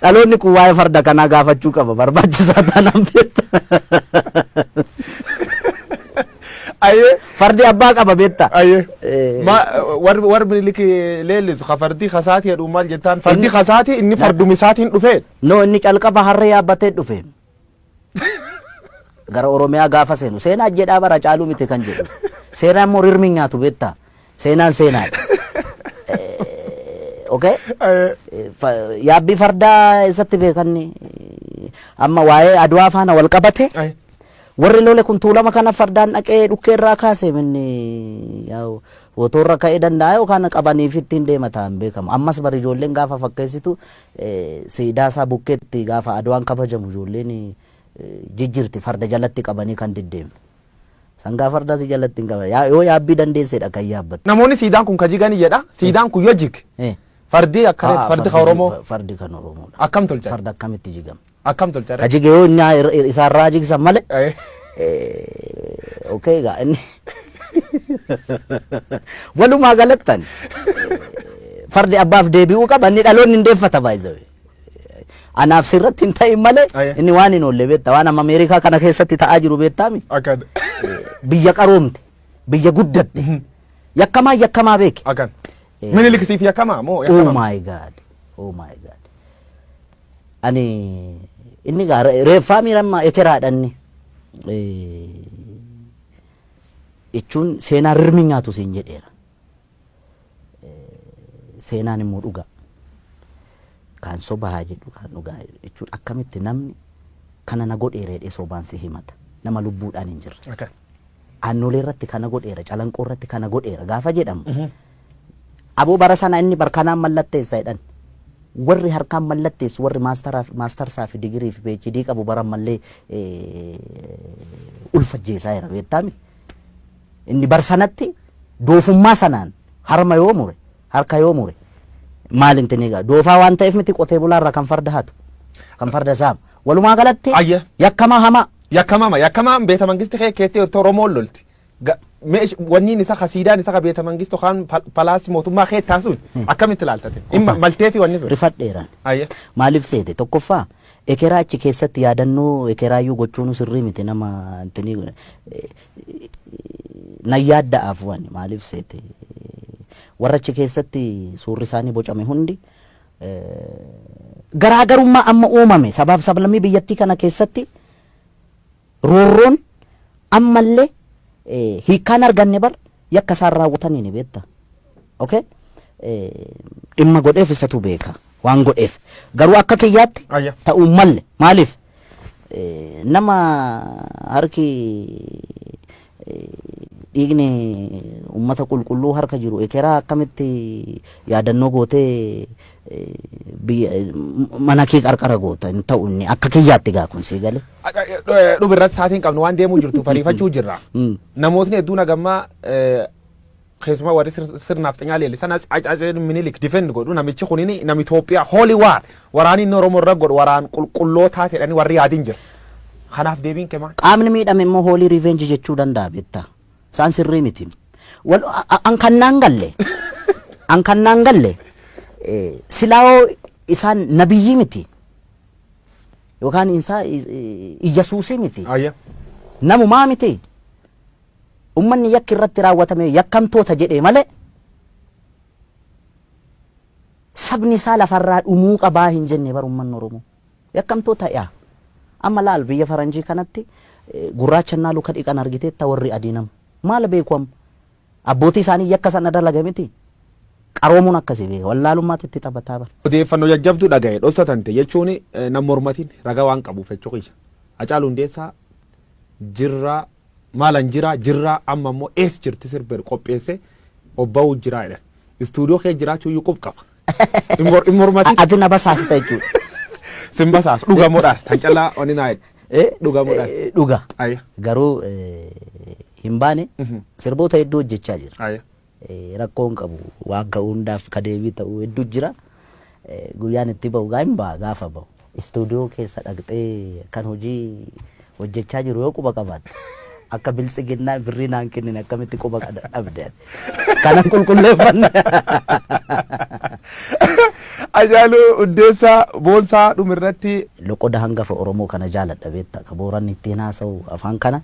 Dhaloonni kun waa'ee farda kanaa gaafachuu qaba barbaachisaa taanaan beekta. Aye. Fardi abbaa qaba beekta. Aye. War Minilik leellisu ka fardi kasaati jedhu maal jettaan fardi kasaati inni fardumisaatiin dhufee. No inni calqaba harree yaabbatee dhufe. Gara Oromiyaa gaafa seenu seenaa jedhaa bara caaluu miti kan jedhu. Seenaan immoo rirmi nyaatu beekta. Seenaan seenaadha. Okay? Yaabbii fardaa isatti beekanni amma waa'ee Adwaa faana wal qabate warri lole kun tuulama kana fardaan dhaqee dhukkee irraa kaase minni yaa'u wotoorra ka'ee danda'a yookaan qabaniif ittiin deema ta'an beekamu. Ammas bari ijoolleen gaafa fakkeessitu siidaa isaa bukkeetti gaafa Adwaan kabajamu ijoolleen jijjirti farda jalatti qabanii kan diddeemu. Sangaa fardaa si jalatti hin qaban yoo yaabbii dandeessedha kan yaabbatu. Namoonni siidaan kun kajiganii jedha siidaan kun yoo jig. Fardi akka fardi ka Oromoo. Fardi kan Oromoo. Akkam tolcha. Farda akkamitti jigama. Akkam tolcha. Kajige yoo inni isaarraa jigsan malee. Okay gaa inni. Walumaa galattan fardi abbaaf deebi'uu qaba inni dhaloonni hin deeffata baay'ee. Anaaf sirratti hin ta'in malee inni waan hin oolle beekta waan amma Ameerikaa kana keessatti ta'aa jiru beektaami. Akkan. Biyya qaroomte biyya guddatte yakkamaa beeki. Akkan. Minilik siif yakkamaa moo yakkamaa? Oh my God. Oh my God. Ani inni gaa reeffaa miirammaa ekeraadhanni. Jechuun seenaa rirmi nyaatu siin jedheera. Seenaan immoo dhugaa. Kan sobaa jedhu kan dhugaa jechuun akkamitti namni kana na godheera sobaan si himata. Nama lubbuudhaan hin jirre. Aannolee irratti kana godheera calanqoo irratti kana godheera gaafa jedhamu. Aboo bara sana inni barkanaan mallatteessa jedhan. Warri harkaan mallatteessu warri maastarsaa fi digirii fi PhD qabu bara mallee ulfajjeesaa jira beektaami. Inni bar sanatti doofummaa sanaan harma yoo mure harka yoo mure maalin tiniga doofaa waan ta'eef miti qotee bulaarraa kan farda hatu kan farda saamu walumaa galatti yakkamaan beeta mangisti keettee Oromoon lolti. Wanniin isa kasiidaan isa beeta mangistu kan palaasi mootummaa keettaa sun akkamitti ilaaltate? Maltee fi wanni sun. Rifadheeraan. Maaliif seete tokkoffaa ekeraa achi keessatti yaadannoo ekeraayyuu gochuun sirrii miti nama nayyaaddaaf wani maaliif seete warra achi keessatti suurri isaanii bocame hundi garaagarummaa amma uumame sabaaf sablammii biyyattii kana keessatti roorroon ammallee hiikkaan arganne bar yakka isaan raawwatanii ni beekta. Okay? Dhimma godheef isatu beeka waan godheef garuu akka kiyyaatti ta'uu malle maaliif nama harki dhiigni ummata qulqulluu harka jiru ekeraa akkamitti yaadannoo gootee mana kee qarqara goota hin ta'u inni akka kiyyaatti gaa kun si gale. Dhubirratti saatiin qabnu waan deemuu jirtu fariifachuu jirra. Namootni hedduun hagammaa keessumaa warri sirnaaf xinyaa leellisan Atsee Minilik difend godhu namichi kunini nama Itoophiyaa holy war waraanni inni Oromoo irra godhu waraan qulqullootaa jedhanii warri yaadin jira. Kanaaf deebiin kee maal? Qaamni miidhame immoo holy revenge jechuu danda'a beektaa. Isaan sirrii miti. An kannaan galle silaawoo isaan nabiyyii miti yookaan isaa Iyyesuusii miti. Namumaa miti. Ummanni yakki irratti raawwatame yakkamtoota jedhee malee sabni isaa lafarraa dhumuu qabaa hin jenne bar ummanni Oromoo yakkamtoota yaa amma laal biyya faranjii kanatti gurraachannaa luka dhiqan argiteetta warri adiinamu maal beeku abbootii isaanii yakka sana dalaga miti qaroomuun akkasii beeka wallaalummaatti itti taphataa bar. Odeeffannoo jajjabduu dhagaye dhoksatante jechuun nam mormatiin ragaa waan qabuuf jechuudha. Hacaaluu Hundeessaa jirraa maalan jirraa amma immoo ees jirti sirbeer qopheesse obba'uu jiraa jedhan. Istuudiyoo kee jiraachuu iyyuu qaba. Hin mormatiin. Ati na basaasita jechuudha. Sin basaas dhugamuudhaan tan callaa oni naa dhugamuudhaan. Dhuga. Garuu hin baane sirboota hedduu hojjechaa jira. Rakkoon qabu waan ka'uu hundaaf kadeebii ta'uu hedduu jira. Guyyaan itti bahu hin baha gaafa bahu. Istuudiyoo keessa dhaqxee kan hojii hojjechaa jiru yoo quba qabaatte. Akka bilisiginnaa birrii naan kennine akkamitti quba dhabde kanan qulqulleeffanne. Ajaalu Hundeessaa Boonsaa dhumirratti loqoda hangafa Oromoo kana jaaladha beekta ka booran ittiin haasa'u afaan kana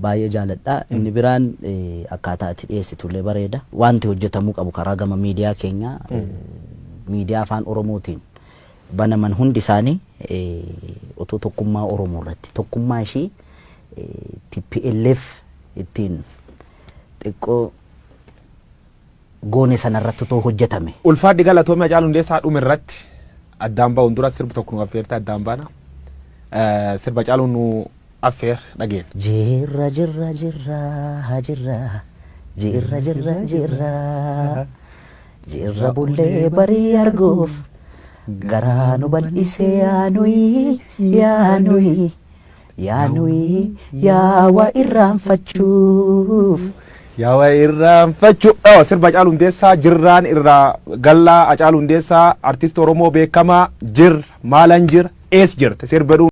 baay'ee jaaladha inni biraan akkaataa itti dhiyeessitullee bareeda wanti hojjetamuu qabu karaa gama miidiyaa keenya miidiyaa afaan Oromootiin banaman hundi isaanii otoo tokkummaa Oromoo irratti tokkummaa ishii TPLF ittiin xiqqoo goone sanarratti otoo hojjetame. Ulfaadhi galatoomii Hacaaluu Hundeessaa dhumirratti addaan ba'uun dura sirbi tokko nu affeerte addaan baana. Sirba Hacaaluun nu affeer dhageen. Jirra jirra jirra jirra jirra jirra jirra jirra bullee barii arguuf garaa nu bal'isee yaanuyi yaawa irraanfachuuf. Yawa irraanfachuu sirba Hacaaluu Hundeessaa jirraan irraa gallaa Hacaaluu Hundeessaa artist Oromoo beekamaa jir maalan jir ees jirte sirba